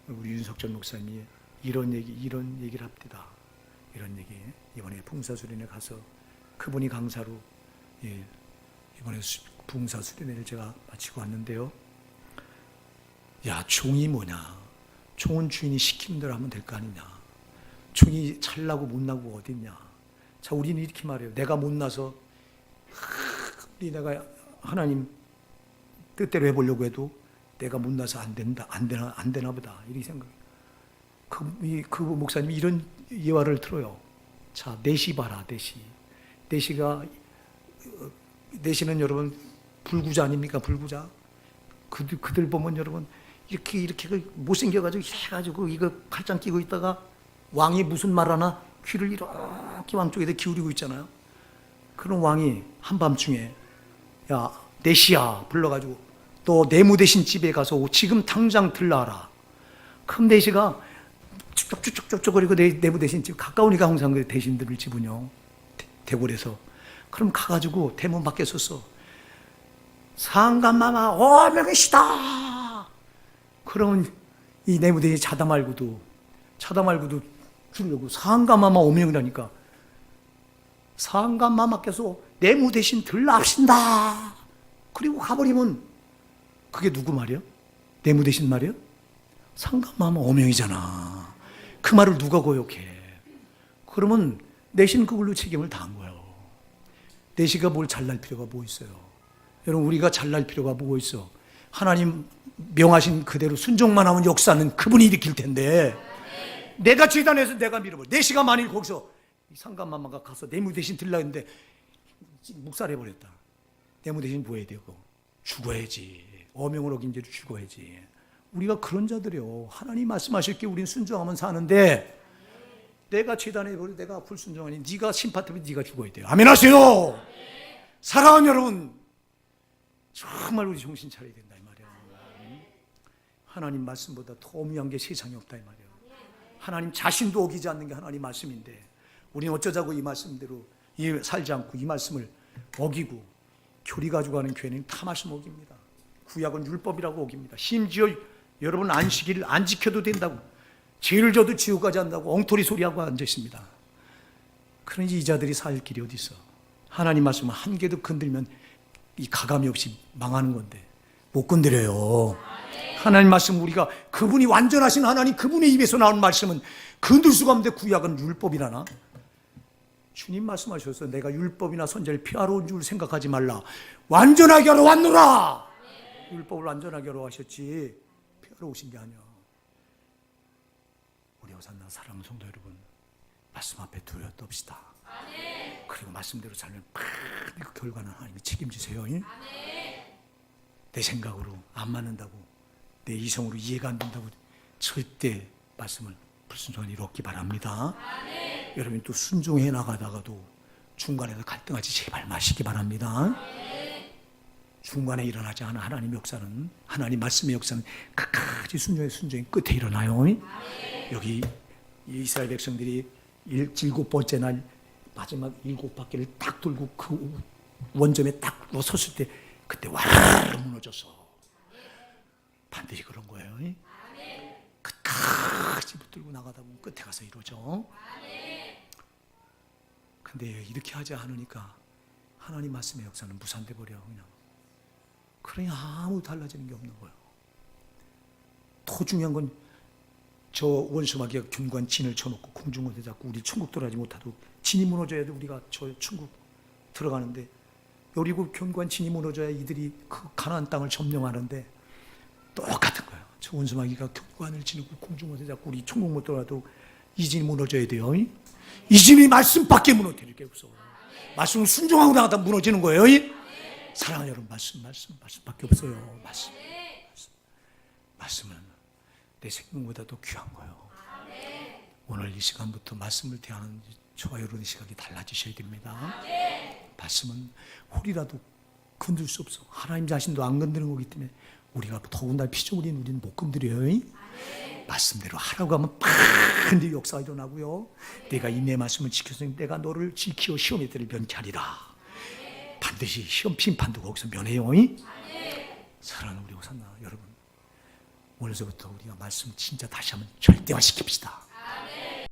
우리 윤석철 목사님이 이런 얘기를 합니다. 이런 얘기 이번에 풍사수련회 가서 그분이 강사로 이번에 부흥사 수련회를 제가 마치고 왔는데요. 야, 종이 뭐냐? 종은 주인이 시키는 대로 하면 될 거 아니냐? 종이 잘나고 못나고 어딨냐? 자, 우리는 이렇게 말해요. 내가 못나서 내가 하나님 뜻대로 해보려고 해도 내가 못나서 안 되나 보다, 이렇게 생각해요. 그 목사님이 이런 예화를 들어요. 자, 내시 봐라, 내시는 여러분 불구자 아닙니까? 불구자. 그들 보면 여러분 이렇게 못생겨가지고 해가지고 이거 팔짱 끼고 있다가 왕이 무슨 말 하나 귀를 이렇게 왕 쪽에다 기울이고 있잖아요. 그런 왕이 한밤중에 야, 내시야 불러가지고 너 내무 대신 집에 가서 지금 당장 들라라. 그럼 내시가 쭉쭉쭉쭉거리고 내무 대신 집 가까우니까 항상 그 대신들을 집은요, 대궐에서. 그럼 가가지고 대문 밖에 섰어. 상감마마 어명이시다. 그러면 이 내무 대신 자다 말고도 주려고 상감마마 어명이라니까. 상감마마께서 내무 대신 들라합신다. 그리고 가버리면 그게 누구 말이야? 내무 대신 말이야? 상감마마 어명이잖아. 그 말을 누가 거역해? 그러면 내신 그걸로 책임을 다한 거예요. 내시가 뭘 잘날 필요가 뭐 있어요? 여러분, 우리가 잘날 필요가 뭐 있어? 하나님 명하신 그대로 순종만 하면 역사는 그분이 일으킬 텐데, 내가 재단해서 내가 밀어버려. 내시가 만일 거기서 상감마마가 가서 내무 대신 들라 했는데 묵살해버렸다. 내무 대신 뭐 해야 되고? 죽어야지. 어명을 어긴 죄로 죽어야지. 우리가 그런 자들이요. 하나님 말씀하셨기에 우리는 순종하면 사는데, 내가 재단해버려 내가 불순종하니 네가 심판하면 네가 죽어야 돼요. 아멘 하세요. 사랑하는 여러분, 정말 우리 정신 차려야 된다 이 말이야. 하나님 말씀보다 더 어미한 게 세상에 없다 이 말이야. 하나님 자신도 어기지 않는 게 하나님 말씀인데, 우리는 어쩌자고 이 말씀대로 살지 않고 이 말씀을 어기고 교리 가지고 가는 교회는 다 말씀 어깁니다. 구약은 율법이라고 어깁니다. 심지어 여러분 안식일을 안 지켜도 된다고, 죄를 져도 지옥 가지 않는다고 엉터리 소리하고 앉아있습니다. 그러니 이 자들이 살 길이 어디 있어? 하나님 말씀은 한 개도 건들면 이 가감이 없이 망하는 건데 못 건드려요. 하나님 말씀, 우리가 그분이 완전하신 하나님, 그분의 입에서 나온 말씀은 건들 수가 없는데 구약은 율법이라나? 주님 말씀하셔서 내가 율법이나 선지자를 피하러 온 줄 생각하지 말라. 완전하게 하러 왔노라. 율법을 완전하게 하러 하셨지 피하러 오신 게 아니야. 우리 호산나 사랑하는 성도 여러분, 말씀 앞에 두려움 없시다. 그리고 말씀대로 살면 그 결과는 하나님이 책임지세요. 내 생각으로 안 맞는다고, 내 이성으로 이해가 안 된다고 절대 말씀을 불순종한 일 없기 바랍니다. 여러분 또 순종해 나가다가도 중간에서 갈등하지 제발 마시기 바랍니다. 중간에 일어나지 않은 하나님의 역사는, 하나님 말씀의 역사는 끝까지 순종의 끝에 일어나요. 여기 이스라엘 백성들이 7번째 날 마지막 7바퀴를 딱 돌고 그 원점에 딱 섰을 때 그때 와르르 무너졌어. 반드시 그런 거예요. 끝까지 붙들고 나가다 보면 끝에 가서 이루어져. 근데 이렇게 하지 않으니까 하나님 말씀의 역사는 무산돼 버려. 그러니 아무 달라지는 게 없는 거예요. 더 중요한 건 저 원수마귀가 견고한 진을 쳐놓고 공중원에 잡고 우리 천국 들어가지 못하도록, 진이 무너져야 돼 우리가 저 천국 들어가는데, 여리고 견고한 진이 무너져야 이들이 그 가나안 땅을 점령하는데 똑같은 거예요. 저 원수마귀가 견고한을 지니고 공중원에 잡고 우리 천국 못 들어가도록 이 진이 무너져야 돼요. 이 진이 말씀밖에 무너뜨릴 게 없어. 말씀을 순종하고 나가다 무너지는 거예요. 사랑하는 여러분, 말씀밖에 없어요. 말씀은 내 생명보다 더 귀한 거예요. 오늘 이 시간부터 말씀을 대하는 저와 여러분의 시각이 달라지셔야 됩니다. 말씀은 홀이라도 건들 수 없어. 하나님 자신도 안 건드는 거기 때문에 우리가 더군다나 피조물인 우리는 못 건드려요. 말씀대로 하라고 하면 반드시 역사가 일어나고요. 내가 이 내 말씀을 지켜서 내가 너를 지키어 시험에 들을 면케하리라. 반드시 시험 심판도 거기서 면해요. 사랑하는 우리 호산나 여러분, 오늘서부터 우리가 말씀 진짜 다시 한번 절대화 시킵시다.